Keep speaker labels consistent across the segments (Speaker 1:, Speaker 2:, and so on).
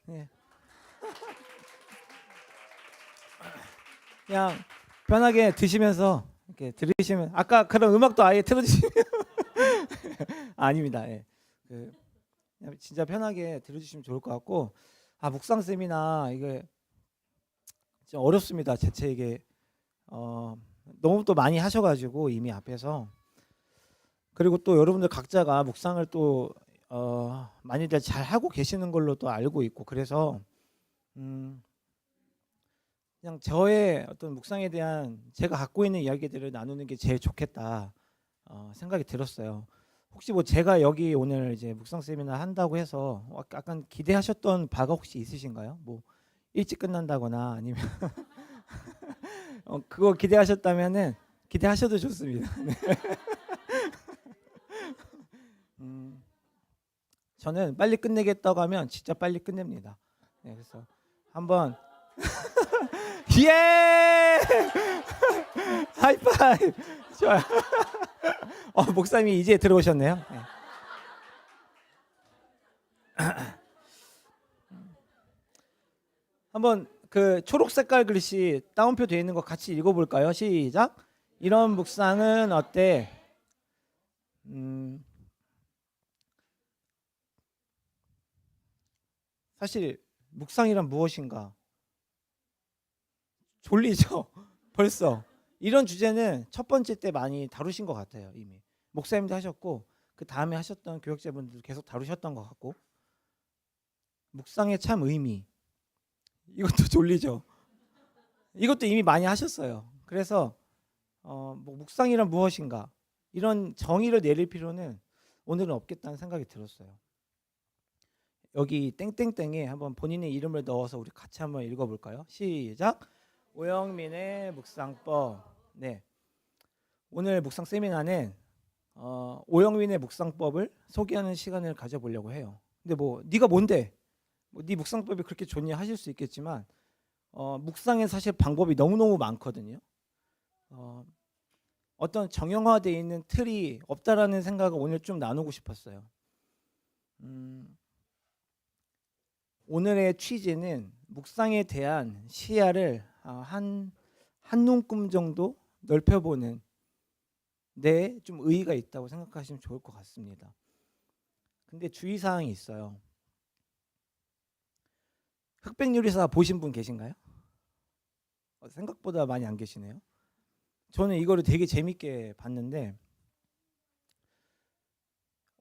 Speaker 1: 네. 그냥 편하게 드시면서 이렇게 들으시면 아까 그런 음악도 아예 틀어주시면 아닙니다. 예. 그냥 진짜 편하게 들어주시면 좋을 것 같고 묵상 세미나 이게 좀 어렵습니다. 대체 이게 너무 또 많이 하셔가지고 이미 앞에서 그리고 또 여러분들 각자가 묵상을 또 많이들 잘 하고 계시는 걸로 또 알고 있고 그래서 그냥 저의 어떤 묵상에 대한 제가 갖고 있는 이야기들을 나누는 게 제일 좋겠다 생각이 들었어요. 혹시 뭐 제가 여기 오늘 이제 묵상 세미나 한다고 해서 약간 기대하셨던 바가 혹시 있으신가요? 뭐 일찍 끝난다거나 아니면 그거 기대하셨다면은 기대하셔도 좋습니다. 네. 음, 저는 빨리 끝내겠다고 하면 진짜 빨리 끝냅니다. 네, 그래서 한번 예! 하이파이브. 좋아요. 목사님이 이제 들어오셨네요. 네. 한번 그 초록 색깔 글씨 따옴표 되어 있는 거 같이 읽어볼까요? 시작. 이런 묵상은 어때? 사실 묵상이란 무엇인가? 졸리죠. 벌써 이런 주제는 첫 번째 때 많이 다루신 것 같아요. 이미 목사님도 하셨고 그 다음에 하셨던 교육자분들도 계속 다루셨던 것 같고 묵상의 참 의미 이것도 졸리죠. 이것도 이미 많이 하셨어요. 그래서 뭐 묵상이란 무엇인가 이런 정의를 내릴 필요는 오늘은 없겠다는 생각이 들었어요. 여기 땡땡땡에 한번 본인의 이름을 넣어서 우리 같이 한번 읽어볼까요? 시작. 오영민의 묵상법. 네, 오늘 묵상 세미나는 오영민의 묵상법을 소개하는 시간을 가져보려고 해요. 근데 뭐 네가 뭔데? 뭐 네 묵상법이 그렇게 좋냐 하실 수 있겠지만 묵상에 사실 방법이 너무너무 많거든요. 어떤 정형화되어 있는 틀이 없다라는 생각을 오늘 좀 나누고 싶었어요. 오늘의 취지는 묵상에 대한 시야를 한 눈금 정도 넓혀보는 데 좀 의의가 있다고 생각하시면 좋을 것 같습니다. 근데 주의사항이 있어요. 흑백요리사 보신 분 계신가요? 생각보다 많이 안 계시네요. 저는 이거를 되게 재밌게 봤는데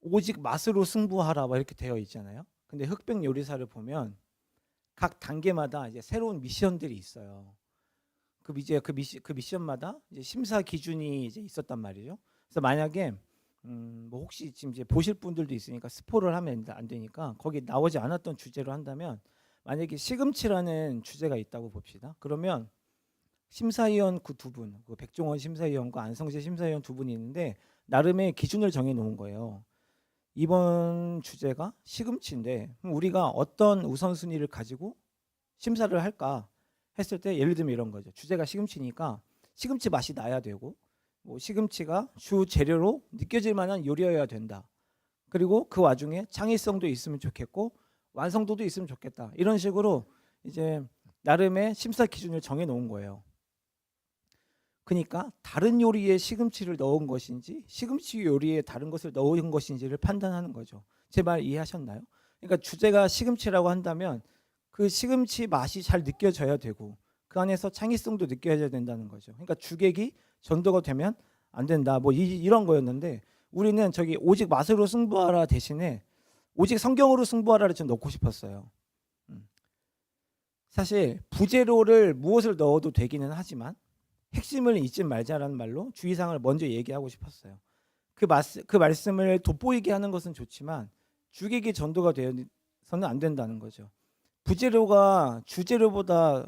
Speaker 1: 오직 맛으로 승부하라 막 이렇게 되어 있잖아요. 근데 흑백요리사를 보면 각 단계마다 이제 새로운 미션들이 있어요. 그 미션마다 이제 심사 기준이 이제 있었단 말이죠. 그래서 만약에 뭐 혹시 지금 이제 보실 분들도 있으니까 스포를 하면 안 되니까 거기 나오지 않았던 주제로 한다면 만약에 시금치라는 주제가 있다고 봅시다. 그러면 심사위원 그 두 분, 그 백종원 심사위원과 안성재 심사위원 두 분이 있는데 나름의 기준을 정해 놓은 거예요. 이번 주제가 시금치인데 우리가 어떤 우선순위를 가지고 심사를 할까 했을 때 예를 들면 이런 거죠. 주제가 시금치니까 시금치 맛이 나야 되고 뭐 시금치가 주 재료로 느껴질 만한 요리여야 된다. 그리고 그 와중에 창의성도 있으면 좋겠고 완성도도 있으면 좋겠다. 이런 식으로 이제 나름의 심사 기준을 정해 놓은 거예요. 그러니까 다른 요리에 시금치를 넣은 것인지 시금치 요리에 다른 것을 넣은 것인지를 판단하는 거죠. 제 말 이해하셨나요? 그러니까 주제가 시금치라고 한다면 그 시금치 맛이 잘 느껴져야 되고 그 안에서 창의성도 느껴져야 된다는 거죠. 그러니까 주객이 전도가 되면 안 된다. 뭐 이런 거였는데 우리는 저기 오직 맛으로 승부하라 대신에 오직 성경으로 승부하라를 좀 넣고 싶었어요. 사실 부재료를 무엇을 넣어도 되기는 하지만 핵심을 잊지 말자라는 말로 주의사항을 먼저 얘기하고 싶었어요. 그 말씀을 돋보이게 하는 것은 좋지만 주객이 전도가 되어서는 안 된다는 거죠. 부재료가 주재료보다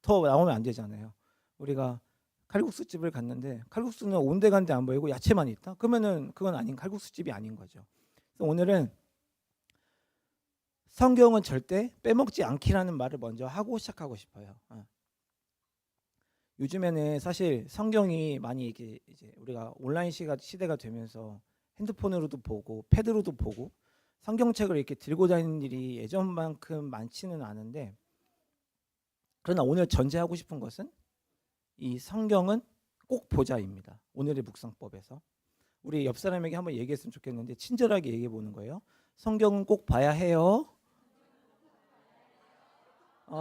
Speaker 1: 더 나오면 안 되잖아요. 우리가 칼국수 집을 갔는데 칼국수는 온데간데 안 보이고 야채만 있다? 그러면은 그건 아닌 칼국수 집이 아닌 거죠. 그래서 오늘은 성경은 절대 빼먹지 않기라는 말을 먼저 하고 시작하고 싶어요. 요즘에는 사실 성경이 많이 이제 우리가 온라인 시대가 되면서 핸드폰으로도 보고 패드로도 보고 성경책을 이렇게 들고 다니는 일이 예전만큼 많지는 않은데, 그러나 오늘 전제하고 싶은 것은 이 성경은 꼭 보자입니다. 오늘의 묵상법에서 우리 옆 사람에게 한번 얘기했으면 좋겠는데 친절하게 얘기해 보는 거예요. 성경은 꼭 봐야 해요.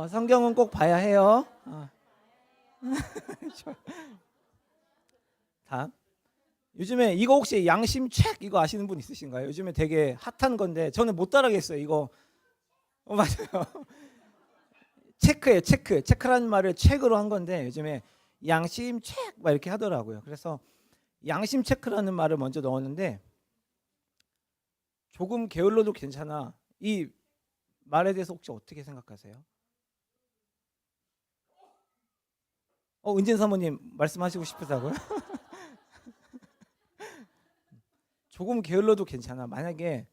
Speaker 1: 성경은 꼭 봐야 해요. 다음. 요즘에 이거 혹시 양심 책 이거 아시는 분 있으신가요? 요즘에 되게 핫한 건데 저는 못 따라하겠어요. 이거 맞아요. 체크예요. 체크라는 말을 책으로 한 건데 요즘에 양심 책 막 이렇게 하더라고요. 그래서 양심 체크라는 말을 먼저 넣었는데 조금 게을러도 괜찮아. 이 말에 대해서 혹시 어떻게 생각하세요? 은진 사모님 말씀하시고 싶으다고요? 조금 게을러도 괜찮아. 만약에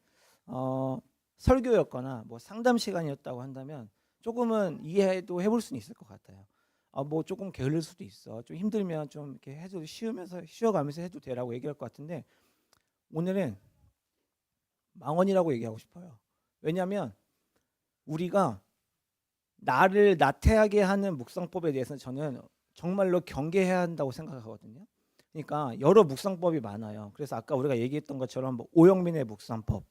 Speaker 1: 설교였거나 뭐 상담 시간이었다고 한다면 조금은 이해도 해볼 수는 있을 것 같아요. 뭐 조금 게을릴 수도 있어. 좀 힘들면 좀 이렇게 해도 쉬어가면서 해도 되라고 얘기할 것 같은데 오늘은 망언이라고 얘기하고 싶어요. 왜냐하면 우리가 나를 나태하게 하는 묵상법에 대해서는 저는 정말로 경계해야 한다고 생각하거든요. 그러니까 여러 묵상법이 많아요. 그래서 아까 우리가 얘기했던 것처럼 뭐 오영민의 묵상법,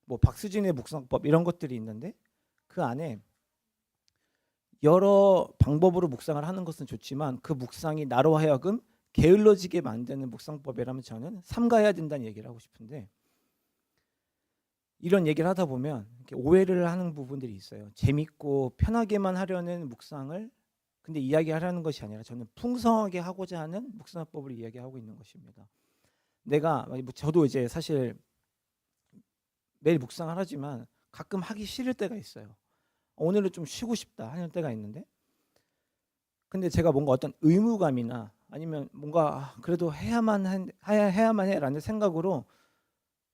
Speaker 1: 뭐 박수진의 묵상법 이런 것들이 있는데 그 안에 여러 방법으로 묵상을 하는 것은 좋지만 그 묵상이 나로 하여금 게을러지게 만드는 묵상법이라면 저는 삼가해야 된다는 얘기를 하고 싶은데 이런 얘기를 하다 보면 이렇게 오해를 하는 부분들이 있어요. 재밌고 편하게만 하려는 묵상을 근데 이야기하려는 것이 아니라 저는 풍성하게 하고자 하는 묵상법을 이야기하고 있는 것입니다. 내가 저도 이제 사실 매일 묵상을 하지만 가끔 하기 싫을 때가 있어요. 오늘은 좀 쉬고 싶다 하는 때가 있는데 근데 제가 뭔가 어떤 의무감이나 아니면 뭔가 그래도 해야만 해라는 생각으로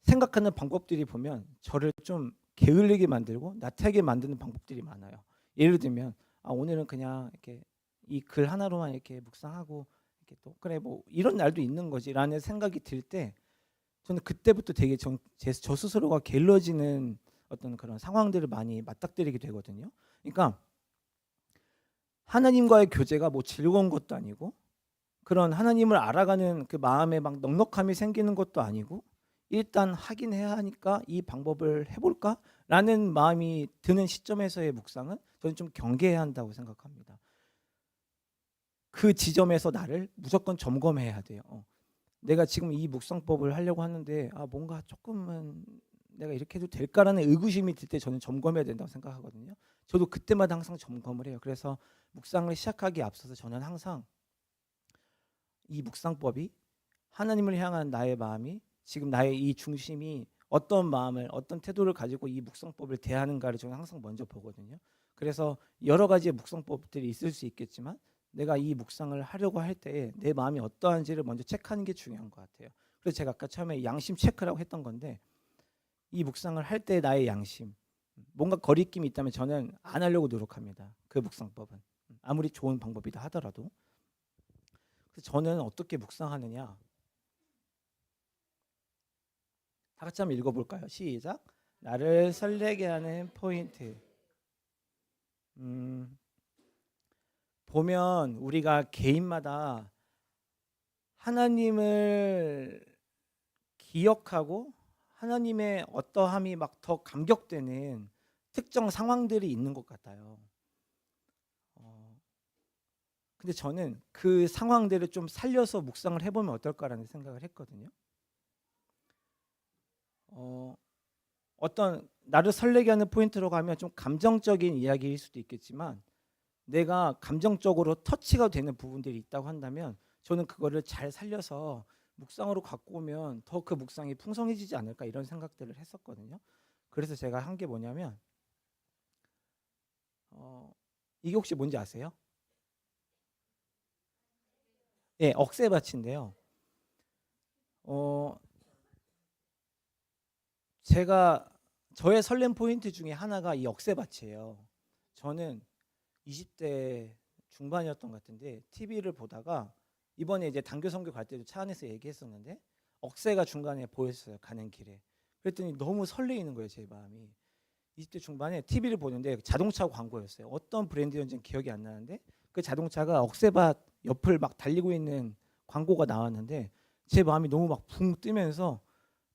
Speaker 1: 생각하는 방법들이 보면 저를 좀 게을리게 만들고 나태하게 만드는 방법들이 많아요. 예를 들면 오늘은 그냥 이렇게 이 글 하나로만 이렇게 묵상하고 이렇게 또 그래 뭐 이런 날도 있는 거지라는 생각이 들 때 저는 그때부터 되게 저 스스로가 게을러지는 어떤 그런 상황들을 많이 맞닥뜨리게 되거든요. 그러니까 하나님과의 교제가 뭐 즐거운 것도 아니고 그런 하나님을 알아가는 그 마음에 막 넉넉함이 생기는 것도 아니고 일단 하긴 해야 하니까 이 방법을 해볼까라는 마음이 드는 시점에서의 묵상은 저는 좀 경계해야 한다고 생각합니다. 그 지점에서 나를 무조건 점검해야 돼요. 내가 지금 이 묵상법을 하려고 하는데 뭔가 조금은 내가 이렇게 해도 될까라는 의구심이 들 때 저는 점검해야 된다고 생각하거든요. 저도 그때마다 항상 점검을 해요. 그래서 묵상을 시작하기에 앞서서 저는 항상 이 묵상법이 하나님을 향한 나의 마음이 지금 나의 이 중심이 어떤 마음을 어떤 태도를 가지고 이 묵상법을 대하는가를 저는 항상 먼저 보거든요. 그래서 여러 가지의 묵상법들이 있을 수 있겠지만 내가 이 묵상을 하려고 할 때 내 마음이 어떠한지를 먼저 체크하는 게 중요한 것 같아요. 그래서 제가 아까 처음에 양심 체크라고 했던 건데 이 묵상을 할 때 나의 양심 뭔가 거리낌이 있다면 저는 안 하려고 노력합니다. 그 묵상법은 아무리 좋은 방법이다 하더라도. 그래서 저는 어떻게 묵상하느냐 다 같이 한번 읽어볼까요? 시작. 나를 설레게 하는 포인트. 보면 우리가 개인마다 하나님을 기억하고 하나님의 어떠함이 막 더 감격되는 특정 상황들이 있는 것 같아요. 근데 저는 그 상황들을 좀 살려서 묵상을 해보면 어떨까라는 생각을 했거든요. 어떤 나를 설레게 하는 포인트로 가면 좀 감정적인 이야기일 수도 있겠지만 내가 감정적으로 터치가 되는 부분들이 있다고 한다면 저는 그거를 잘 살려서 묵상으로 갖고 오면 더 그 묵상이 풍성해지지 않을까 이런 생각들을 했었거든요. 그래서 제가 한 게 뭐냐면 이게 혹시 뭔지 아세요? 예, 억새밭인데요. 어, 제가 저의 설렘 포인트 중에 하나가 이 억새밭이에요. 저는 20대 중반이었던 것 같은데 TV를 보다가 이번에 이제 단교 선교 갈 때도 차 안에서 얘기했었는데 억새가 중간에 보였어요. 가는 길에. 그랬더니 너무 설레이는 거예요, 제 마음이. 20대 중반에 TV를 보는데 자동차 광고였어요. 어떤 브랜드였는지 기억이 안 나는데 그 자동차가 억새밭 옆을 막 달리고 있는 광고가 나왔는데 제 마음이 너무 막 붕 뜨면서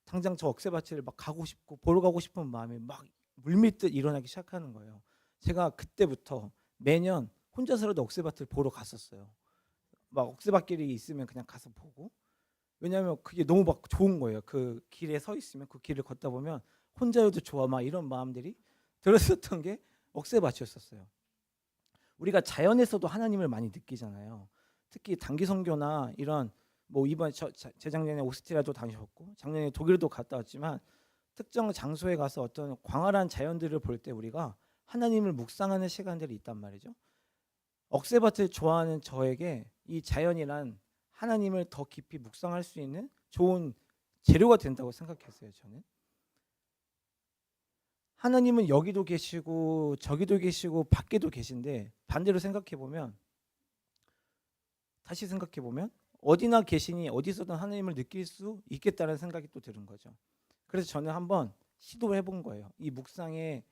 Speaker 1: 당장 저 억새밭을 막 가고 싶고 보러 가고 싶은 마음이 막 물밀듯 일어나기 시작하는 거예요. 제가 그때부터 매년 혼자서라도 억새밭을 보러 갔었어요. 막 억새밭길이 있으면 그냥 가서 보고, 왜냐하면 그게 너무 막 좋은 거예요. 그 길에 서 있으면 그 길을 걷다 보면 혼자여도 좋아 막 이런 마음들이 들었었던 게 억새밭이었어요. 우리가 자연에서도 하나님을 많이 느끼잖아요. 특히 단기 선교나 이런 뭐 이번 재작년에 오스트리아도 다니셨고 작년에 독일도 갔다 왔지만 특정 장소에 가서 어떤 광활한 자연들을 볼 때 우리가 하나님을 묵상하는 시간들이 있단 말이죠. 억새밭을 좋아하는 저에게 이 자연이란 하나님을 더 깊이 묵상할 수 있는 좋은 재료가 된다고 생각했어요. 저는 하나님은 여기도 계시고 저기도 계시고 밖에도 계신데 반대로 생각해 보면, 다시 생각해 보면 어디나 계시니 어디서든 하나님을 느낄 수 있겠다는 생각이 또 드는 거죠. 그래서 저는 한번 시도해 본 거예요. 이 묵상의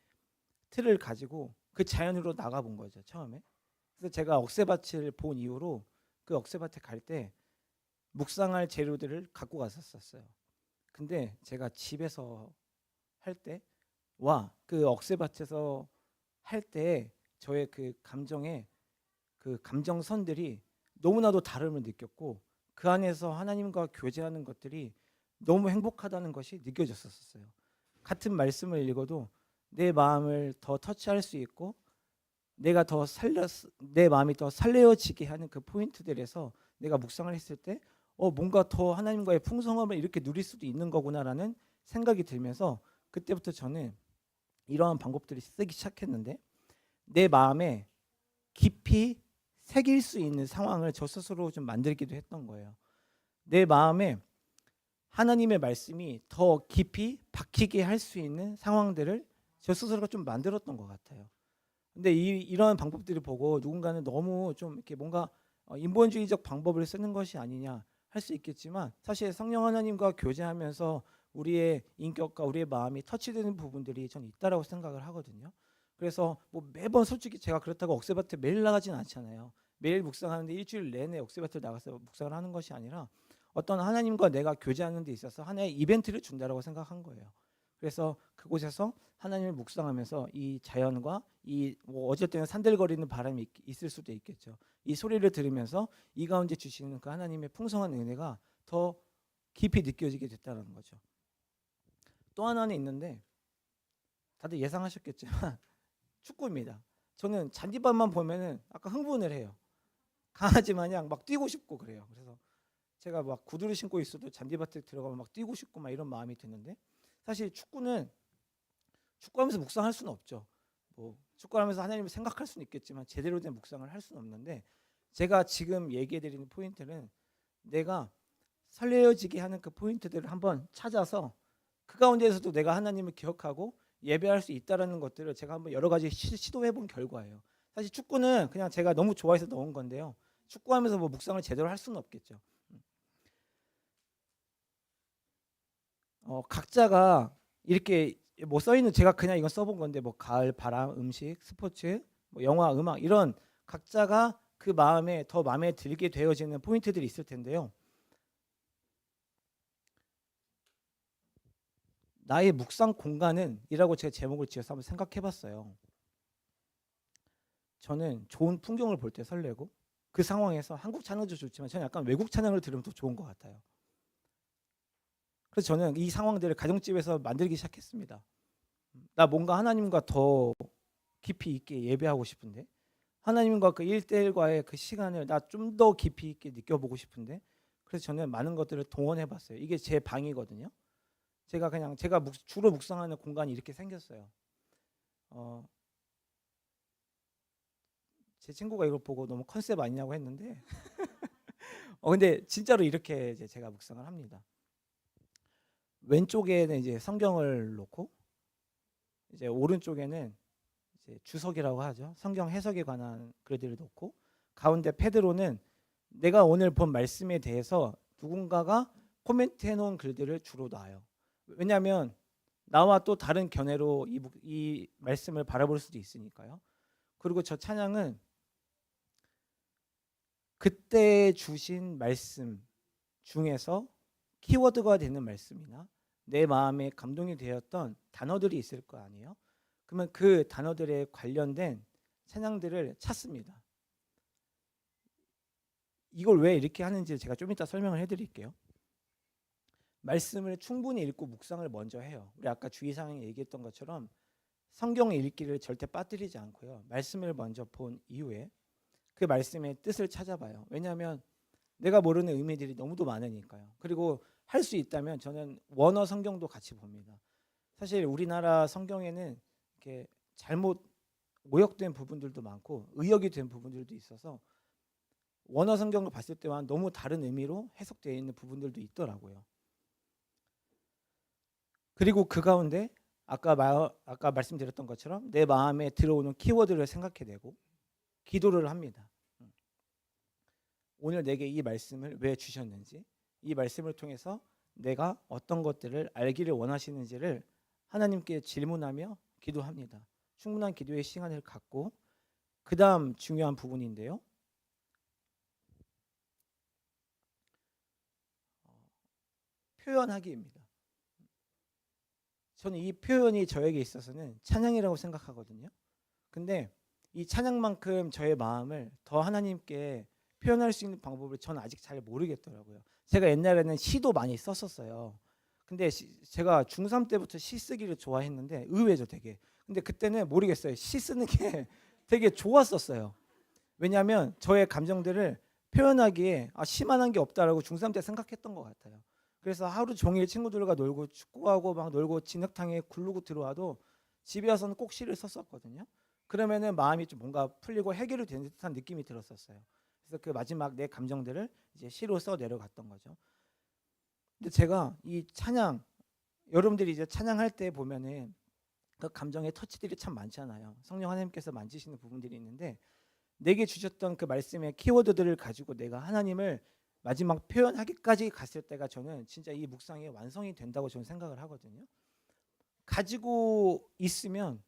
Speaker 1: 틀을 가지고 그 자연으로 나가 본 거죠, 처음에. 그래서 제가 억새밭을 본 이후로 그 억새밭에 갈 때 묵상할 재료들을 갖고 갔었어요. 근데 제가 집에서 할 때 와 그 억새밭에서 할 때 저의 그 감정의 그 감정선들이 너무나도 다름을 느꼈고 그 안에서 하나님과 교제하는 것들이 너무 행복하다는 것이 느껴졌었어요. 같은 말씀을 읽어도 내 마음을 더 터치할 수 있고 내가 더 내 마음이 더 설레어지게 하는 그 포인트들에서 내가 묵상을 했을 때 뭔가 더 하나님과의 풍성함을 이렇게 누릴 수도 있는 거구나라는 생각이 들면서 그때부터 저는 이러한 방법들을 쓰기 시작했는데 내 마음에 깊이 새길 수 있는 상황을 저 스스로 좀 만들기도 했던 거예요. 내 마음에 하나님의 말씀이 더 깊이 박히게 할 수 있는 상황들을 저 스스로가 좀 만들었던 것 같아요. 근데 이런 방법들을 보고 누군가는 너무 좀 이렇게 뭔가 인본주의적 방법을 쓰는 것이 아니냐 할 수 있겠지만 사실 성령 하나님과 교제하면서 우리의 인격과 우리의 마음이 터치되는 부분들이 저는 있다라고 생각을 하거든요. 그래서 뭐 매번 솔직히 제가 그렇다고 억새밭에 매일 나가진 않잖아요. 매일 묵상하는데 일주일 내내 억새밭에 나가서 묵상을 하는 것이 아니라 어떤 하나님과 내가 교제하는 데 있어서 하나의 이벤트를 준다라고 생각한 거예요. 그래서 그곳에서 하나님을 묵상하면서 이 자연과 이뭐 어쩔 때는 산들거리는 바람이 있을 수도 있겠죠. 이 소리를 들으면서 이 가운데 주시는 그 하나님의 풍성한 은혜가 더 깊이 느껴지게 됐다는 거죠. 또 하나는 있는데 다들 예상하셨겠지만 축구입니다. 저는 잔디밭만 보면은 아까 흥분을 해요. 강아지 마냥 막 뛰고 싶고 그래요. 그래서 제가 막 구두를 신고 있어도 잔디밭에 들어가면 막 뛰고 싶고 막 이런 마음이 드는데 사실 축구는 축구하면서 묵상할 수는 없죠. 뭐 축구하면서 하나님을 생각할 수는 있겠지만 제대로 된 묵상을 할 수는 없는데 제가 지금 얘기해드리는 포인트는 내가 설레어지게 하는 그 포인트들을 한번 찾아서 그 가운데에서도 내가 하나님을 기억하고 예배할 수 있다라는 것들을 제가 한번 여러 가지 시도해본 결과예요. 사실 축구는 그냥 제가 너무 좋아해서 넣은 건데요. 축구하면서 뭐 묵상을 제대로 할 수는 없겠죠. 각자가 이렇게 뭐 써있는 제가 그냥 이건 써본 건데 뭐 가을, 바람, 음식, 스포츠, 뭐 영화, 음악 이런 각자가 그 마음에 더 마음에 들게 되어지는 포인트들이 있을 텐데요. 나의 묵상 공간은 이라고 제가 제목을 지어서 한번 생각해봤어요. 저는 좋은 풍경을 볼 때 설레고 그 상황에서 한국 찬양도 좋지만 저는 약간 외국 찬양을 들으면 더 좋은 것 같아요. 그래서 저는 이 상황들을 가정집에서 만들기 시작했습니다. 나 뭔가 하나님과 더 깊이 있게 예배하고 싶은데 하나님과 그 1대1과의 그 시간을 나 좀 더 깊이 있게 느껴보고 싶은데 그래서 저는 많은 것들을 동원해봤어요. 이게 제 방이거든요. 제가 주로 묵상하는 공간이 이렇게 생겼어요. 제 친구가 이걸 보고 너무 컨셉 아니냐고 했는데 근데 진짜로 이렇게 이제 제가 묵상을 합니다. 왼쪽에는 이제 성경을 놓고 이제 오른쪽에는 이제 주석이라고 하죠. 성경 해석에 관한 글들을 놓고 가운데 패드로는 내가 오늘 본 말씀에 대해서 누군가가 코멘트 해놓은 글들을 주로 놔요. 왜냐하면 나와 또 다른 견해로 이 말씀을 바라볼 수도 있으니까요. 그리고 저 찬양은 그때 주신 말씀 중에서 키워드가 되는 말씀이나 내 마음에 감동이 되었던 단어들이 있을 거 아니에요. 그러면 그 단어들에 관련된 찬양들을 찾습니다. 이걸 왜 이렇게 하는지 제가 좀 이따 설명을 해드릴게요. 말씀을 충분히 읽고 묵상을 먼저 해요. 우리 아까 주의사항에 얘기했던 것처럼 성경 읽기를 절대 빠뜨리지 않고요. 말씀을 먼저 본 이후에 그 말씀의 뜻을 찾아봐요. 왜냐하면 내가 모르는 의미들이 너무도 많으니까요. 그리고 할 수 있다면 저는 원어 성경도 같이 봅니다. 사실 우리나라 성경에는 이렇게 잘못 오역된 부분들도 많고 의역이 된 부분들도 있어서 원어 성경을 봤을 때와 너무 다른 의미로 해석되어 있는 부분들도 있더라고요. 그리고 그 가운데 아까 말씀드렸던 것처럼 내 마음에 들어오는 키워드를 생각해내고 기도를 합니다. 오늘 내게 이 말씀을 왜 주셨는지, 이 말씀을 통해서 내가 어떤 것들을 알기를 원하시는지를 하나님께 질문하며 기도합니다. 충분한 기도의 시간을 갖고 그 다음 중요한 부분인데요. 표현하기입니다. 저는 이 표현이 저에게 있어서는 찬양이라고 생각하거든요. 근데 이 찬양만큼 저의 마음을 더 하나님께 표현할 수 있는 방법을 저는 아직 잘 모르겠더라고요. 제가 옛날에는 시도 많이 썼었어요. 근데 제가 중3 때부터 시 쓰기를 좋아했는데 의외죠 되게. 근데 그때는 모르겠어요. 시 쓰는 게 되게 좋았었어요. 왜냐하면 저의 감정들을 표현하기에 시만한 게 없다라고 중3 때 생각했던 것 같아요. 그래서 하루 종일 친구들과 놀고 축구하고 막 놀고 진흙탕에 굴르고 들어와도 집에 와서는 꼭 시를 썼었거든요. 그러면은 마음이 좀 뭔가 풀리고 해결이 되는 듯한 느낌이 들었었어요. 그래서 그 마지막 내 감정들을 이제 시로 써 내려갔던 거죠. 근데 제가 이 찬양, 여러분들이 이제 찬양할 때 보면은 그 감정의 터치들이 참 많잖아요. 성령 하나님께서 만지시는 부분들이 있는데 내게 주셨던 그 말씀의 키워드들을 가지고 내가 하나님을 마지막 표현하기까지 갔을 때가 저는 진짜 이 묵상이 완성이 된다고 저는 생각을 하거든요. 가지고 있으면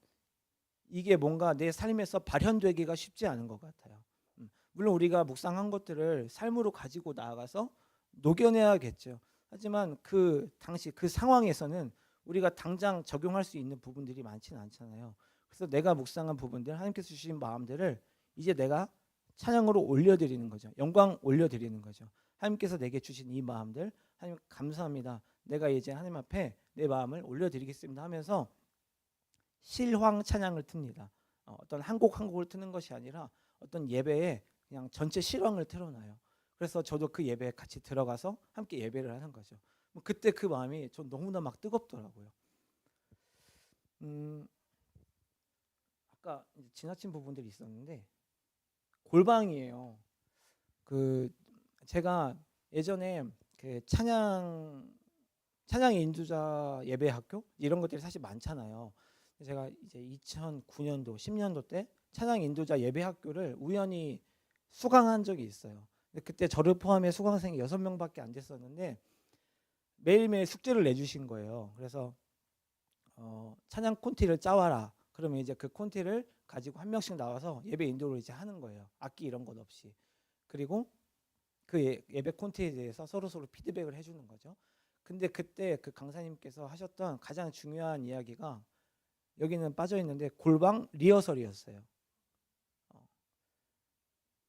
Speaker 1: 이게 뭔가 내 삶에서 발현되기가 쉽지 않은 것 같아요. 물론 우리가 묵상한 것들을 삶으로 가지고 나아가서 녹여내야겠죠. 하지만 그 당시 그 상황에서는 우리가 당장 적용할 수 있는 부분들이 많지는 않잖아요. 그래서 내가 묵상한 부분들, 하나님께서 주신 마음들을 이제 내가 찬양으로 올려드리는 거죠. 영광 올려드리는 거죠. 하나님께서 내게 주신 이 마음들, 하나님 감사합니다. 내가 이제 하나님 앞에 내 마음을 올려드리겠습니다 하면서 실황 찬양을 틉니다. 어떤 한 곡 한 곡을 트는 것이 아니라 어떤 예배에 그냥 전체 실황을 틀어놔요. 그래서 저도 그 예배에 같이 들어가서 함께 예배를 하는 거죠. 그때 그 마음이 전 너무나 막 뜨겁더라고요. 아까 지나친 부분들이 있었는데 골방이에요. 그 제가 예전에 그 찬양 인도자 예배학교 이런 것들이 사실 많잖아요. 제가 이제 2009년도 10년도 때 찬양 인도자 예배학교를 우연히 수강한 적이 있어요. 근데 그때 저를 포함해 수강생이 6명밖에 안 됐었는데 매일매일 숙제를 내주신 거예요. 그래서 찬양 콘티를 짜와라. 그러면 이제 그 콘티를 가지고 한 명씩 나와서 예배 인도를 이제 하는 거예요. 악기 이런 것 없이. 그리고 그 예배 콘티에 대해서 서로 피드백을 해주는 거죠. 근데 그때 그 강사님께서 하셨던 가장 중요한 이야기가 여기는 빠져 있는데 골방 리허설이었어요.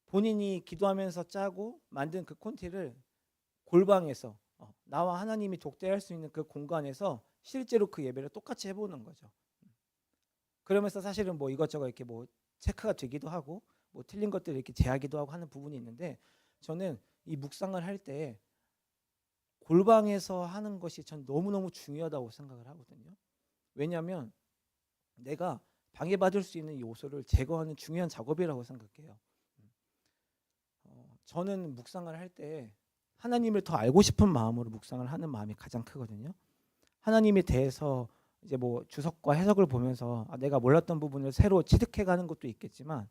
Speaker 1: 본인이 기도하면서 짜고 만든 그 콘티를 골방에서 나와 하나님이 독대할 수 있는 그 공간에서 실제로 그 예배를 똑같이 해보는 거죠. 그러면서 사실은 뭐 이것저것 이렇게 뭐 체크가 되기도 하고 뭐 틀린 것들을 이렇게 제하기도 하고 하는 부분이 있는데 저는 이 묵상을 할 때 골방에서 하는 것이 전 너무너무 중요하다고 생각을 하거든요. 왜냐하면 내가 방해받을 수 있는 요소를 제거하는 중요한 작업이라고 생각해요. 저는 묵상을 할 때 하나님을 더 알고 싶은 마음으로 묵상을 하는 마음이 가장 크거든요. 하나님에 대해서 이제 뭐 주석과 해석을 보면서 내가 몰랐던 부분을 새로 취득해가는 것도 있겠지만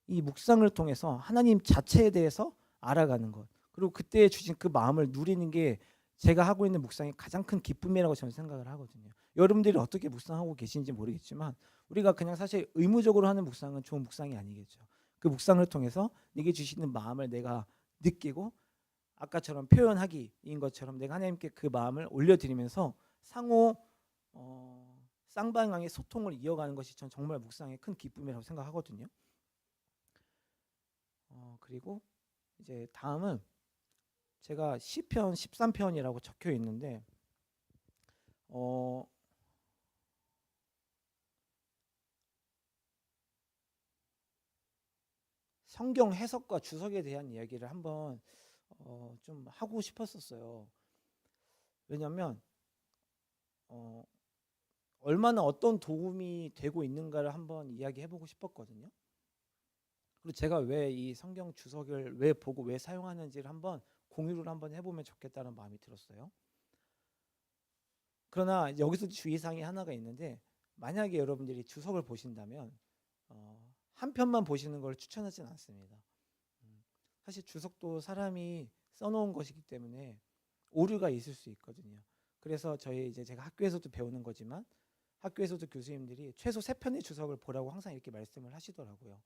Speaker 1: 이 묵상을 통해서 하나님 자체에 대해서 알아가는 것, 그리고 그때 주신 그 마음을 누리는 게 제가 하고 있는 묵상의 가장 큰 기쁨이라고 저는 생각을 하거든요. 여러분들이 어떻게 묵상하고 계신지 모르겠지만 우리가 그냥 사실 의무적으로 하는 묵상은 좋은 묵상이 아니겠죠. 그 묵상을 통해서 내게 주시는 마음을 내가 느끼고 아까처럼 표현하기인 것처럼 내가 하나님께 그 마음을 올려드리면서 상호 쌍방향의 소통을 이어가는 것이 전 정말 묵상의 큰 기쁨이라고 생각하거든요. 그리고 이제 다음은 제가 시편 13편이라고 적혀 있는데 성경 해석과 주석에 대한 이야기를 한번 좀 하고 싶었었어요. 왜냐하면 얼마나 어떤 도움이 되고 있는가를 한번 이야기해보고 싶었거든요. 그리고 제가 왜 이 성경 주석을 왜 보고 왜 사용하는지를 한번 공유를 한번 해보면 좋겠다는 마음이 들었어요. 그러나 여기서 주의사항이 하나가 있는데 만약에 여러분들이 주석을 보신다면 한 편만 보시는 걸 추천하지는 않습니다. 사실 주석도 사람이 써놓은 것이기 때문에 오류가 있을 수 있거든요. 그래서 제가 학교에서도 배우는 거지만 학교에서도 교수님들이 최소 3편의 주석을 보라고 항상 이렇게 말씀을 하시더라고요.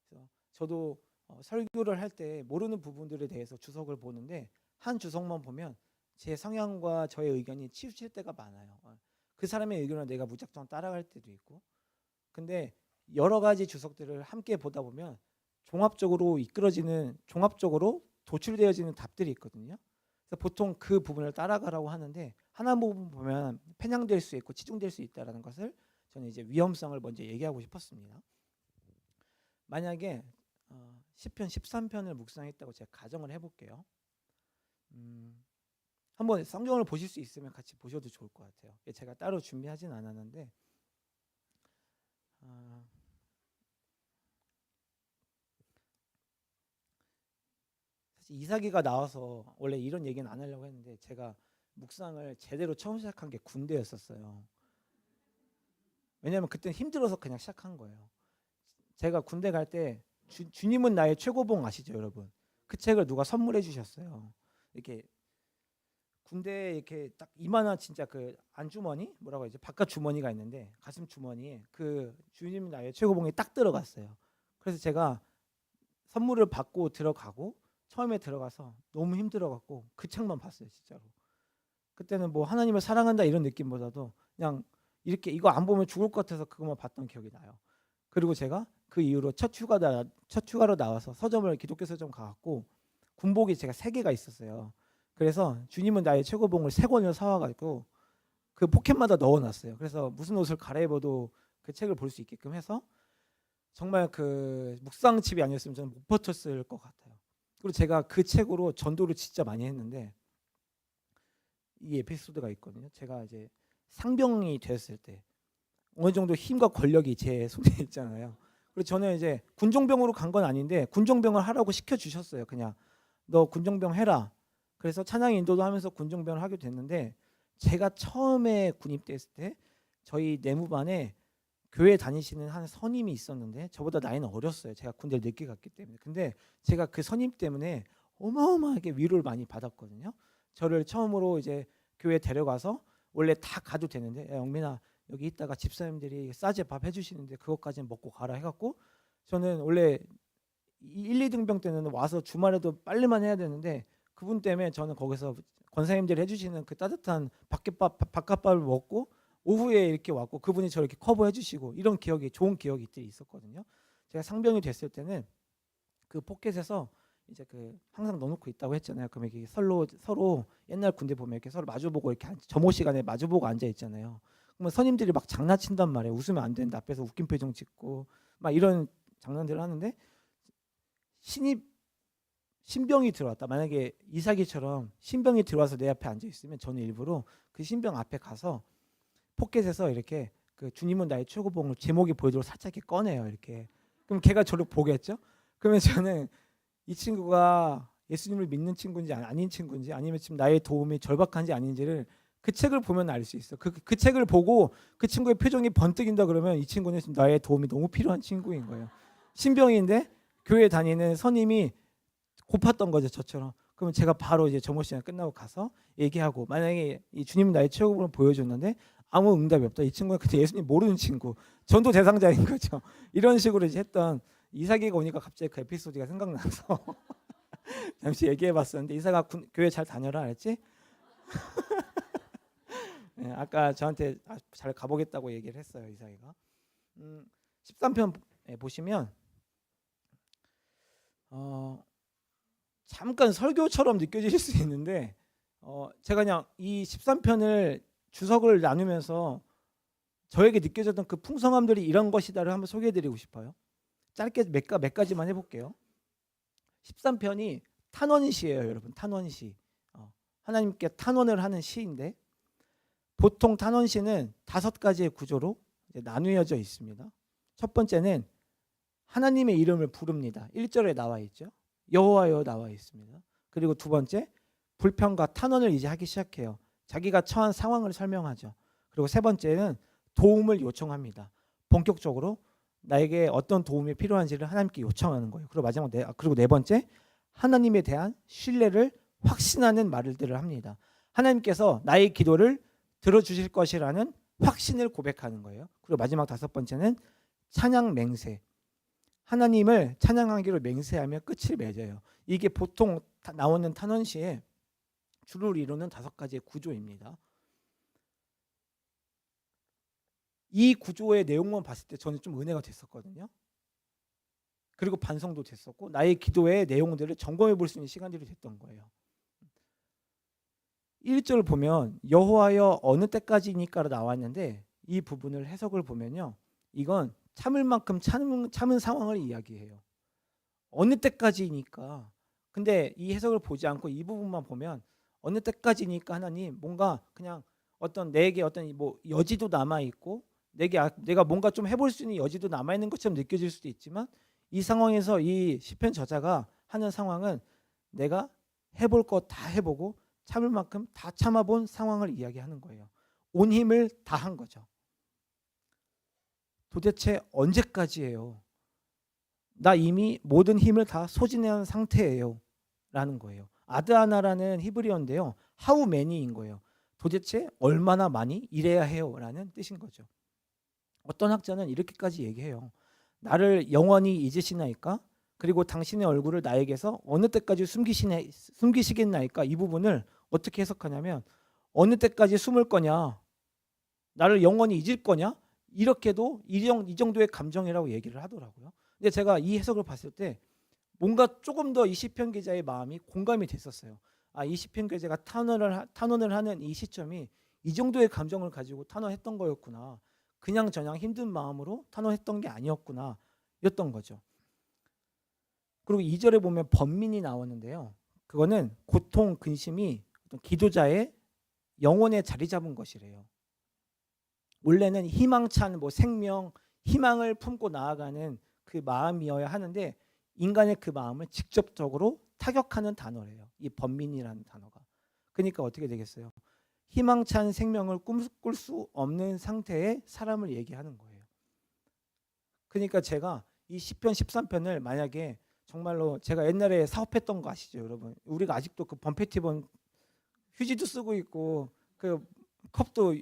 Speaker 1: 그래서 저도 설교를 할 때 모르는 부분들에 대해서 주석을 보는데 한 주석만 보면 제 성향과 저의 의견이 치우칠 때가 많아요. 그 사람의 의견을 내가 무작정 따라갈 때도 있고. 근데 여러 가지 주석들을 함께 보다 보면 종합적으로 도출되어지는 답들이 있거든요. 그래서 보통 그 부분을 따라가라고 하는데 하나 부분 보면 편향될 수 있고 치중될 수 있다는 것을 저는 이제 위험성을 먼저 얘기하고 싶었습니다. 만약에 시편 13편을 묵상했다고 제가 가정을 해볼게요. 한번 성경을 보실 수 있으면 같이 보셔도 좋을 것 같아요. 제가 따로 준비하진 않았는데 사실 이사기가 나와서 원래 이런 얘기는 안 하려고 했는데 제가 묵상을 제대로 처음 시작한 게 군대였었어요. 왜냐하면 그때 힘들어서 그냥 시작한 거예요. 제가 군대 갈 때 주님은 나의 최고봉 아시죠, 여러분? 그 책을 누가 선물해 주셨어요. 이렇게 군대에 이렇게 딱 이만한 진짜 그 안주머니 뭐라고 하지? 바깥 주머니가 있는데 가슴 주머니에 그 주님은 나의 최고봉이 딱 들어갔어요. 그래서 제가 선물을 받고 들어가고 처음에 들어가서 너무 힘들어갖고 그 책만 봤어요, 진짜로. 그때는 뭐 하나님을 사랑한다 이런 느낌보다도 그냥 이렇게 이거 안 보면 죽을 것 같아서 그것만 봤던 기억이 나요. 그리고 제가 그 이후로 첫 휴가로 나와서 서점을 기독교 서점 가갖고 군복이 제가 3개가 있었어요. 그래서 주님은 나의 최고봉을 3권을 사와가지고 그 포켓마다 넣어놨어요. 그래서 무슨 옷을 갈아입어도 그 책을 볼 수 있게끔 해서 정말 그 묵상집이 아니었으면 저는 못 버텼을 것 같아요. 그리고 제가 그 책으로 전도를 진짜 많이 했는데 이 에피소드가 있거든요. 제가 이제 상병이 되었을 때 어느 정도 힘과 권력이 제 손에 있잖아요. 그리고 저는 이제 군종병으로 간 건 아닌데 군종병을 하라고 시켜주셨어요. 그냥 너 군종병 해라. 그래서 찬양 인도도 하면서 군종병을 하게 됐는데 제가 처음에 군입됐을 때 저희 내무반에 교회 다니시는 한 선임이 있었는데 저보다 나이는 어렸어요. 제가 군대를 늦게 갔기 때문에. 근데 제가 그 선임 때문에 어마어마하게 위로를 많이 받았거든요. 저를 처음으로 이제 교회 데려가서 원래 다 가도 되는데 야, 영민아 여기 있다가 집사님들이 싸제 밥 해주시는데 그것까지는 먹고 가라 해갖고 저는 원래 1, 2등병 때는 와서 주말에도 빨래만 해야 되는데 그분 때문에 저는 거기서 권사님들이 해주시는 그 따뜻한 바깥밥을 먹고 오후에 이렇게 왔고 그분이 저를 이렇게 커버해 주시고 이런 기억이 좋은 기억들이 있었거든요. 제가 상병이 됐을 때는 그 포켓에서 이제 그 항상 넣어놓고 있다고 했잖아요. 그럼 이렇게 서로 옛날 군대 보면 이렇게 서로 마주보고 이렇게 점호 시간에 마주보고 앉아 있잖아요. 그러면 선임들이 막 장난친단 말이에요. 웃으면 안 된다. 앞에서 웃긴 표정 짓고 막 이런 장난들을 하는데 신병이 들어왔다. 만약에 이사기처럼 신병이 들어와서 내 앞에 앉아 있으면 저는 일부러 그 신병 앞에 가서 포켓에서 이렇게 그 주님은 나의 최고봉을 제목이 보이도록 살짝 이렇게 꺼내요. 이렇게. 그럼 걔가 저를 보겠죠? 그러면 저는 이 친구가 예수님을 믿는 친구인지 아닌 친구인지 아니면 지금 나의 도움이 절박한지 아닌지를 그 책을 보면 알 수 있어. 그 책을 보고 그 친구의 표정이 번뜩인다 그러면 이 친구는 지금 나의 도움이 너무 필요한 친구인 거예요. 신병인데 교회 다니는 선임이 고팠던 거죠, 저처럼. 그러면 제가 바로 이제 점호 시간 끝나고 가서 얘기하고 만약에 이 주님 나의 최고봉을 보여줬는데 아무 응답이 없다. 이 친구는 그때 예수님 모르는 친구, 전도 대상자인 거죠. 이런 식으로 이제 했던 이삭이가 오니까 갑자기 그 에피소드가 생각나서 잠시 얘기해봤었는데, 이삭아 교회 잘 다녀라 알았지? 네, 아까 저한테 잘 가보겠다고 얘기를 했어요, 이삭이가. 13편 보시면 잠깐 설교처럼 느껴질 수 있는데, 제가 그냥 이 13편을 주석을 나누면서 저에게 느껴졌던 그 풍성함들이 이런 것이다를 한번 소개해드리고 싶어요. 짧게 몇 가지만 해볼게요. 13편이 탄원시예요, 여러분. 탄원시. 하나님께 탄원을 하는 시인데, 보통 탄원시는 5가지의 구조로 나누어져 있습니다. 첫 번째는 하나님의 이름을 부릅니다. 1절에 나와 있죠. 여호와여 나와 있습니다. 그리고 두 번째, 불평과 탄원을 이제 하기 시작해요. 자기가 처한 상황을 설명하죠. 그리고 세 번째는 도움을 요청합니다. 본격적으로 나에게 어떤 도움이 필요한지를 하나님께 요청하는 거예요. 그리고 네 번째, 하나님에 대한 신뢰를 확신하는 말들을 합니다. 하나님께서 나의 기도를 들어주실 것이라는 확신을 고백하는 거예요. 그리고 마지막 5번째는 찬양 맹세. 하나님을 찬양하기로 맹세하며 끝을 맺어요. 이게 보통 나오는 탄원시에 주를 이루는 5가지의 구조입니다. 이 구조의 내용만 봤을 때 저는 좀 은혜가 됐었거든요. 그리고 반성도 됐었고, 나의 기도의 내용들을 점검해 볼 수 있는 시간들이 됐던 거예요. 1절 보면 여호와여 어느 때까지니까로 나왔는데, 이 부분을 해석을 보면요, 이건 참을 만큼 참은 상황을 이야기해요. 어느 때까지니까. 근데 이 해석을 보지 않고 이 부분만 보면 어느 때까지니까 하나님 뭔가 그냥 내게 어떤 뭐 여지도 남아 있고, 내가 뭔가 좀 해볼 수 있는 여지도 남아 있는 것처럼 느껴질 수도 있지만, 이 상황에서 이 시편 저자가 하는 상황은 내가 해볼 거 다 해보고 참을 만큼 다 참아본 상황을 이야기하는 거예요. 온 힘을 다한 거죠. 도대체 언제까지예요? 나 이미 모든 힘을 다 소진한 상태예요 라는 거예요. 아드아나라는 히브리어인데요, how many인 거예요. 도대체 얼마나 많이 일해야 해요 라는 뜻인 거죠. 어떤 학자는 이렇게까지 얘기해요. 나를 영원히 잊으시나이까? 그리고 당신의 얼굴을 나에게서 어느 때까지 숨기시겠나이까? 이 부분을 어떻게 해석하냐면, 어느 때까지 숨을 거냐? 나를 영원히 잊을 거냐? 이렇게도 이 정도의 감정이라고 얘기를 하더라고요. 근데 제가 이 해석을 봤을 때 뭔가 조금 더 이 시편 기자의 마음이 공감이 됐었어요. 이 시편 기자가 탄원을 하는 이 시점이 이 정도의 감정을 가지고 탄원했던 거였구나. 그냥 저냥 힘든 마음으로 탄원했던 게 아니었구나 였던 거죠. 그리고 2절에 보면 번민이 나오는데요, 그거는 고통, 근심이 어떤 기도자의 영혼에 자리 잡은 것이래요. 원래는 희망찬 생명, 희망을 품고 나아가는 그 마음이어야 하는데, 인간의 그 마음을 직접적으로 타격하는 단어래요, 이 번민이라는 단어가. 그러니까 어떻게 되겠어요? 희망찬 생명을 꿈꿀 수 없는 상태의 사람을 얘기하는 거예요. 그러니까 제가 이 시편 13편을 만약에 정말로, 제가 옛날에 사업했던 거 아시죠, 여러분? 우리가 아직도 그 범페티본 휴지도 쓰고 있고, 그 컵도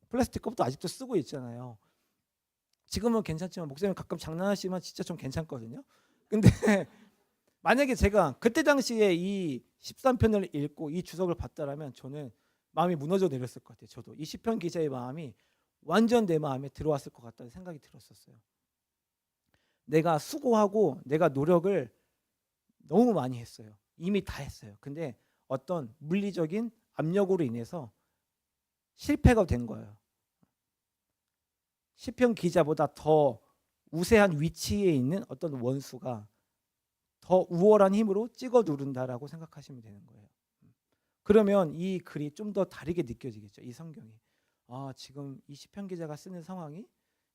Speaker 1: 플라스틱 컵도 아직도 쓰고 있잖아요. 지금은 괜찮지만 목사님 가끔 장난하시면 진짜 좀 괜찮거든요. 근데 만약에 제가 그때 당시에 이 13편을 읽고 이 주석을 봤다라면 저는 마음이 무너져 내렸을 것 같아요. 저도 이 시편 기자의 마음이 완전 내 마음에 들어왔을 것 같다는 생각이 들었었어요. 내가 수고하고 내가 노력을 너무 많이 했어요. 이미 다 했어요. 근데 어떤 물리적인 압력으로 인해서 실패가 된 거예요. 시편 기자보다 더 우세한 위치에 있는 어떤 원수가 더 우월한 힘으로 찍어 누른다라고 생각하시면 되는 거예요. 그러면 이 글이 좀 더 다르게 느껴지겠죠. 이 성경이. 지금 이 시편 기자가 쓰는 상황이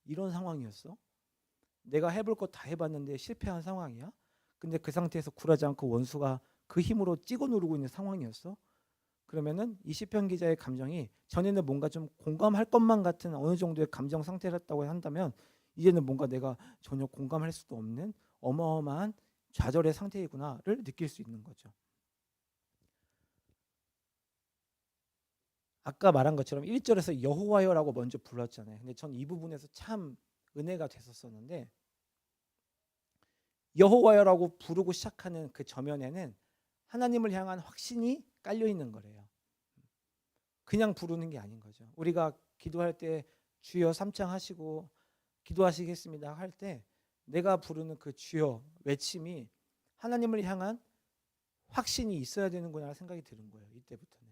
Speaker 1: 이런 상황이었어? 내가 해볼 거 다 해봤는데 실패한 상황이야? 근데 그 상태에서 굴하지 않고 원수가 그 힘으로 찍어 누르고 있는 상황이었어? 그러면은 이 시편 기자의 감정이 전에는 뭔가 좀 공감할 것만 같은 어느 정도의 감정 상태였다고 한다면, 이제는 뭔가 내가 전혀 공감할 수도 없는 어마어마한 좌절의 상태이구나를 느낄 수 있는 거죠. 아까 말한 것처럼 1절에서 여호와여라고 먼저 불렀잖아요. 근데 전 이 부분에서 참 은혜가 됐었었는데 여호와여라고 부르고 시작하는 그 저면에는 하나님을 향한 확신이 깔려 있는 거래요. 그냥 부르는 게 아닌 거죠. 우리가 기도할 때 주여 삼창하시고 기도하시겠습니다 할 때 내가 부르는 그 주여 외침이 하나님을 향한 확신이 있어야 되는구나 생각이 드는 거예요. 이때부터는.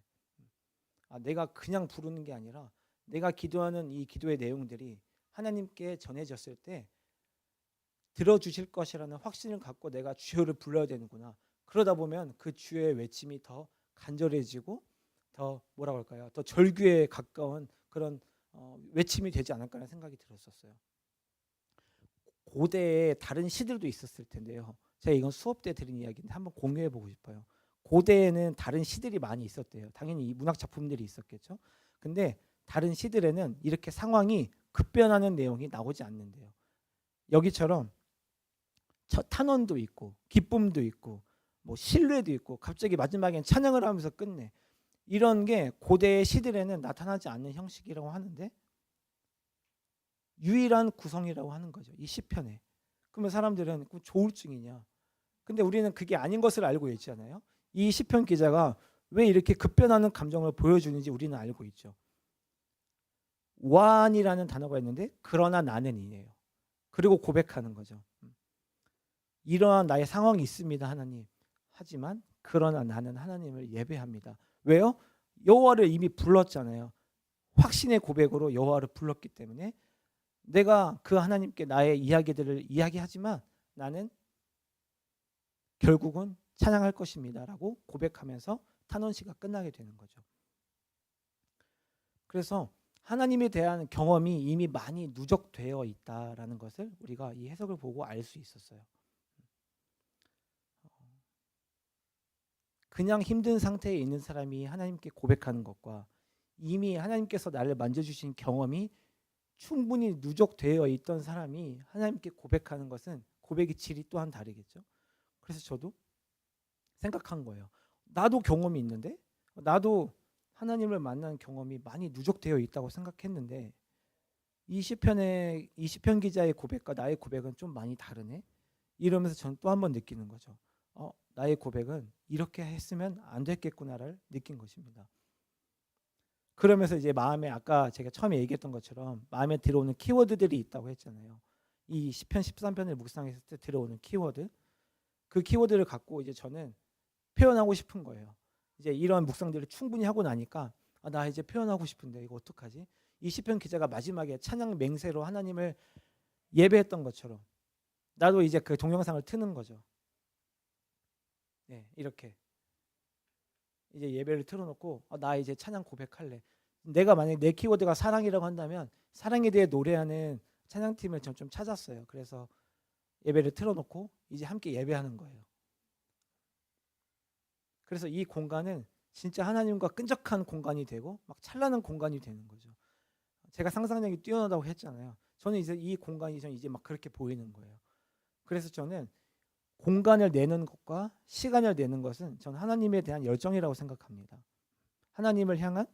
Speaker 1: 내가 그냥 부르는 게 아니라 내가 기도하는 이 기도의 내용들이 하나님께 전해졌을 때 들어주실 것이라는 확신을 갖고 내가 주여를 불러야 되는구나. 그러다 보면 그 주여의 외침이 더 간절해지고 더 뭐라고 할까요? 더 절규에 가까운 그런 외침이 되지 않을까라는 생각이 들었었어요. 고대에 다른 시들도 있었을 텐데요. 제가 이건 수업 때 들은 이야기인데 한번 공유해 보고 싶어요. 고대에는 다른 시들이 많이 있었대요. 당연히 이 문학 작품들이 있었겠죠. 근데 다른 시들에는 이렇게 상황이 급변하는 내용이 나오지 않는데요. 여기처럼 탄원도 있고 기쁨도 있고 뭐 신뢰도 있고 갑자기 마지막엔 찬양을 하면서 끝내. 이런 게 고대의 시들에는 나타나지 않는 형식이라고 하는데 유일한 구성이라고 하는 거죠. 이 시편에. 그러면 사람들은 조울증이냐. 근데 우리는 그게 아닌 것을 알고 있잖아요. 이 시편 기자가 왜 이렇게 급변하는 감정을 보여주는지 우리는 알고 있죠. 완이라는 단어가 있는데 그러나 나는 이에요. 그리고 고백하는 거죠. 이러한 나의 상황이 있습니다, 하나님. 하지만 그러나 나는 하나님을 예배합니다. 왜요? 여호와를 이미 불렀잖아요. 확신의 고백으로 여호와를 불렀기 때문에 내가 그 하나님께 나의 이야기들을 이야기하지만 나는 결국은 찬양할 것입니다라고 고백하면서 탄원시가 끝나게 되는 거죠. 그래서 하나님에 대한 경험이 이미 많이 누적되어 있다라는 것을 우리가 이 해석을 보고 알 수 있었어요. 그냥 힘든 상태에 있는 사람이 하나님께 고백하는 것과 이미 하나님께서 나를 만져주신 경험이 충분히 누적되어 있던 사람이 하나님께 고백하는 것은 고백의 질이 또한 다르겠죠. 그래서 저도 생각한 거예요. 나도 경험이 있는데 나도 하나님을 만난 경험이 많이 누적되어 있다고 생각했는데 이 시편 기자의 고백과 나의 고백은 좀 많이 다르네. 이러면서 저는 또 한 번 느끼는 거죠. 나의 고백은 이렇게 했으면 안 됐겠구나를 느낀 것입니다. 그러면서 이제 마음에 아까 제가 처음에 얘기했던 것처럼 마음에 들어오는 키워드들이 있다고 했잖아요. 이 시편 13편을 묵상했을 때 들어오는 키워드, 그 키워드를 갖고 이제 저는 표현하고 싶은 거예요. 이제 이런 묵상들을 충분히 하고 나니까 나 이제 표현하고 싶은데 이거 어떡하지? 이 시편 기자가 마지막에 찬양 맹세로 하나님을 예배했던 것처럼 나도 이제 그 동영상을 트는 거죠. 네, 이렇게 이제 예배를 틀어놓고 나 이제 찬양 고백할래. 내가 만약에 내 키워드가 사랑이라고 한다면 사랑에 대해 노래하는 찬양팀을 좀 찾았어요. 그래서 예배를 틀어놓고 이제 함께 예배하는 거예요. 그래서 이 공간은 진짜 하나님과 끈적한 공간이 되고 막 찬란한 공간이 되는 거죠. 제가 상상력이 뛰어나다고 했잖아요. 저는 이제 이 공간이 저는 이제 막 그렇게 보이는 거예요. 그래서 저는 공간을 내는 것과 시간을 내는 것은 전 하나님에 대한 열정이라고 생각합니다. 하나님을 향한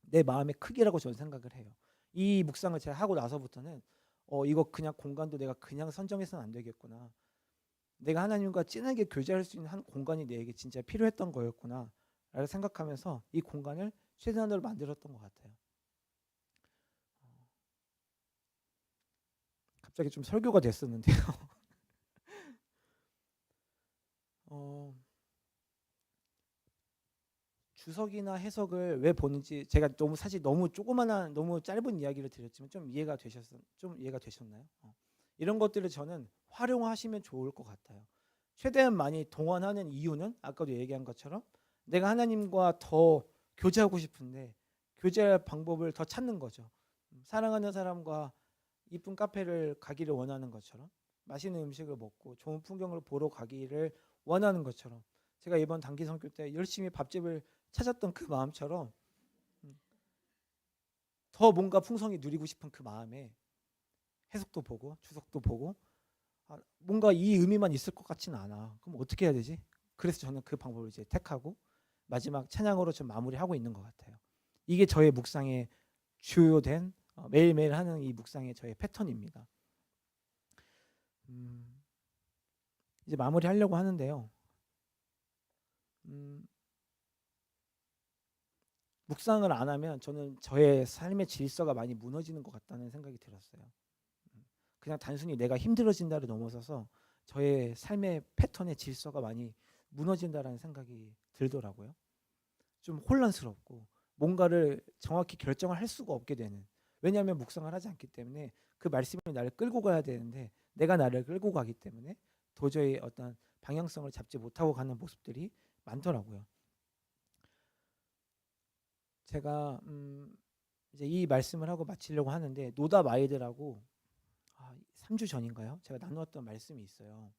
Speaker 1: 내 마음의 크기라고 저는 생각을 해요. 이 묵상을 제가 하고 나서부터는 이거 그냥 공간도 내가 그냥 선정해서는 안 되겠구나. 내가 하나님과 진하게 교제할 수 있는 한 공간이 내게 진짜 필요했던 거였구나 라고 생각하면서 이 공간을 최대한으로 만들었던 것 같아요. 갑자기 좀 설교가 됐었는데요. 주석이나 해석을 왜 보는지 제가 사실 너무 조그만한 너무 짧은 이야기를 드렸지만 좀 이해가 되셨나요? 이런 것들을 저는 활용하시면 좋을 것 같아요. 최대한 많이 동원하는 이유는 아까도 얘기한 것처럼 내가 하나님과 더 교제하고 싶은데 교제할 방법을 더 찾는 거죠. 사랑하는 사람과 이쁜 카페를 가기를 원하는 것처럼 맛있는 음식을 먹고 좋은 풍경을 보러 가기를 원하는 것처럼 제가 이번 단기 선교 때 열심히 밥집을 찾았던 그 마음처럼 더 뭔가 풍성히 누리고 싶은 그 마음에 해석도 보고 주석도 보고 뭔가 이 의미만 있을 것 같지는 않아. 그럼 어떻게 해야 되지? 그래서 저는 그 방법을 이제 택하고 마지막 찬양으로 좀 마무리하고 있는 것 같아요. 이게 저의 묵상의 주요된 매일매일 하는 이 묵상의 저의 패턴입니다. 이제 마무리하려고 하는데요. 묵상을 안 하면 저는 저의 삶의 질서가 많이 무너지는 것 같다는 생각이 들었어요. 그냥 단순히 내가 힘들어진다를 넘어서서 저의 삶의 패턴의 질서가 많이 무너진다라는 생각이 들더라고요. 좀 혼란스럽고 뭔가를 정확히 결정을 할 수가 없게 되는, 왜냐하면 묵상을 하지 않기 때문에 그 말씀이 나를 끌고 가야 되는데 내가 나를 끌고 가기 때문에 도저히 어떤 방향성을 잡지 못하고 가는 모습들이 많더라고요. 제가 이제 이 말씀을 하고 마치려고 하는데 노다 마이드라고 3주 전인가요? 제가 나누었던 말씀이 있어요.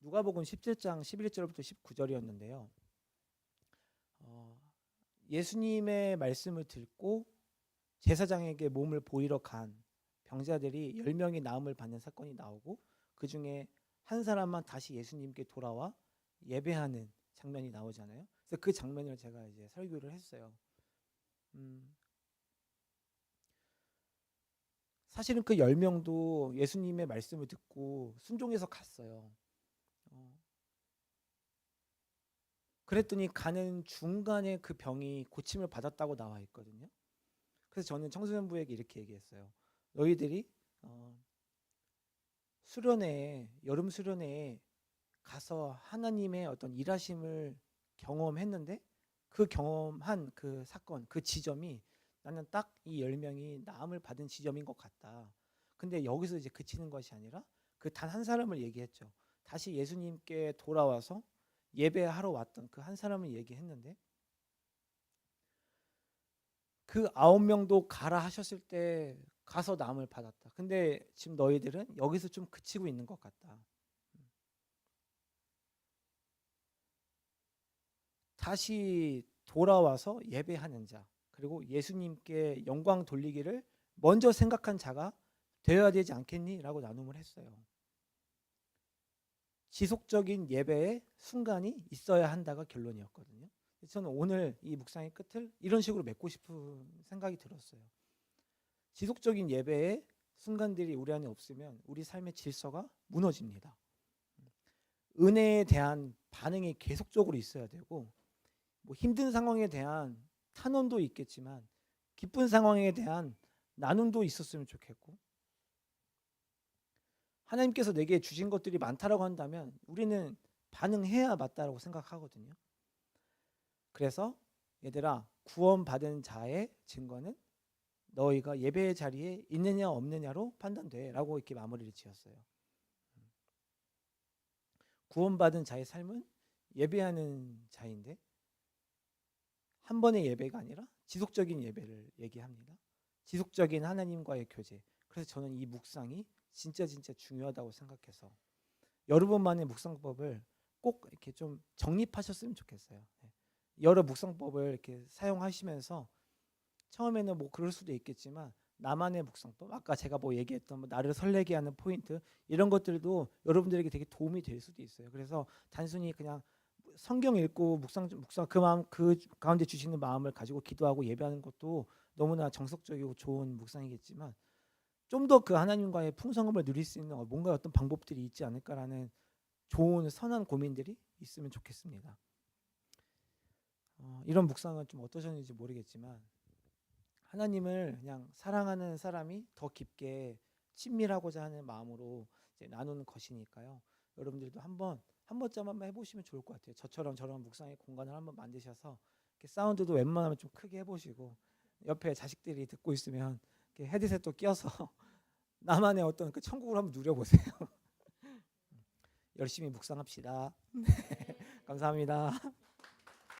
Speaker 1: 누가복음 17장 11절부터 19절이었는데요. 예수님의 말씀을 듣고 제사장에게 몸을 보이러 간 병자들이 10명이 나음을 받는 사건이 나오고 그 중에 한 사람만 다시 예수님께 돌아와 예배하는 장면이 나오잖아요. 그래서 그 장면을 제가 이제 설교를 했어요. 사실은 그 10명도 예수님의 말씀을 듣고 순종해서 갔어요. 그랬더니 가는 중간에 그 병이 고침을 받았다고 나와 있거든요. 그래서 저는 청소년부에게 이렇게 얘기했어요. 너희들이 수련회에, 여름 수련회에 가서 하나님의 어떤 일하심을 경험했는데 그 경험한 그 사건, 그 지점이 나는 딱 이 10명이 나음을 받은 지점인 것 같다. 근데 여기서 이제 그치는 것이 아니라 그 단 한 사람을 얘기했죠. 다시 예수님께 돌아와서 예배하러 왔던 그 한 사람을 얘기했는데 그 9명도 가라 하셨을 때 가서 나음을 받았다. 근데 지금 너희들은 여기서 좀 그치고 있는 것 같다. 다시 돌아와서 예배하는 자, 그리고 예수님께 영광 돌리기를 먼저 생각한 자가 되어야 되지 않겠니? 라고 나눔을 했어요. 지속적인 예배의 순간이 있어야 한다가 결론이었거든요. 저는 오늘 이 묵상의 끝을 이런 식으로 맺고 싶은 생각이 들었어요. 지속적인 예배의 순간들이 우리 안에 없으면 우리 삶의 질서가 무너집니다. 은혜에 대한 반응이 계속적으로 있어야 되고, 뭐 힘든 상황에 대한 탄원도 있겠지만 기쁜 상황에 대한 나눔도 있었으면 좋겠고, 하나님께서 내게 주신 것들이 많다라고 한다면 우리는 반응해야 맞다라고 생각하거든요. 그래서 얘들아, 구원받은 자의 증거는 너희가 예배의 자리에 있느냐 없느냐로 판단돼 라고 이렇게 마무리를 지었어요. 구원받은 자의 삶은 예배하는 자인데 한 번의 예배가 아니라 지속적인 예배를 얘기합니다. 지속적인 하나님과의 교제. 그래서 저는 이 묵상이 진짜 중요하다고 생각해서 여러분만의 묵상법을 꼭 이렇게 좀 정립하셨으면 좋겠어요. 여러 묵상법을 이렇게 사용하시면서 처음에는 뭐 그럴 수도 있겠지만 나만의 묵상법, 아까 제가 뭐 얘기했던 뭐 나를 설레게 하는 포인트, 이런 것들도 여러분들에게 되게 도움이 될 수도 있어요. 그래서 단순히 그냥 성경 읽고 묵상 그 마음, 그 가운데 주시는 마음을 가지고 기도하고 예배하는 것도 너무나 정석적이고 좋은 묵상이겠지만 좀 더 그 하나님과의 풍성함을 누릴 수 있는 뭔가 어떤 방법들이 있지 않을까라는 좋은 선한 고민들이 있으면 좋겠습니다. 이런 묵상은 좀 어떠셨는지 모르겠지만 하나님을 그냥 사랑하는 사람이 더 깊게 친밀하고자 하는 마음으로 이제 나누는 것이니까요. 여러분들도 한 번쯤 한번 해보시면 좋을 것 같아요. 저처럼 저런 묵상의 공간을 한번 만드셔서 이렇게 사운드도 웬만하면 좀 크게 해보시고, 옆에 자식들이 듣고 있으면 이렇게 헤드셋도 껴서 나만의 어떤 그 천국을 한번 누려보세요. 열심히 묵상합시다. 감사합니다.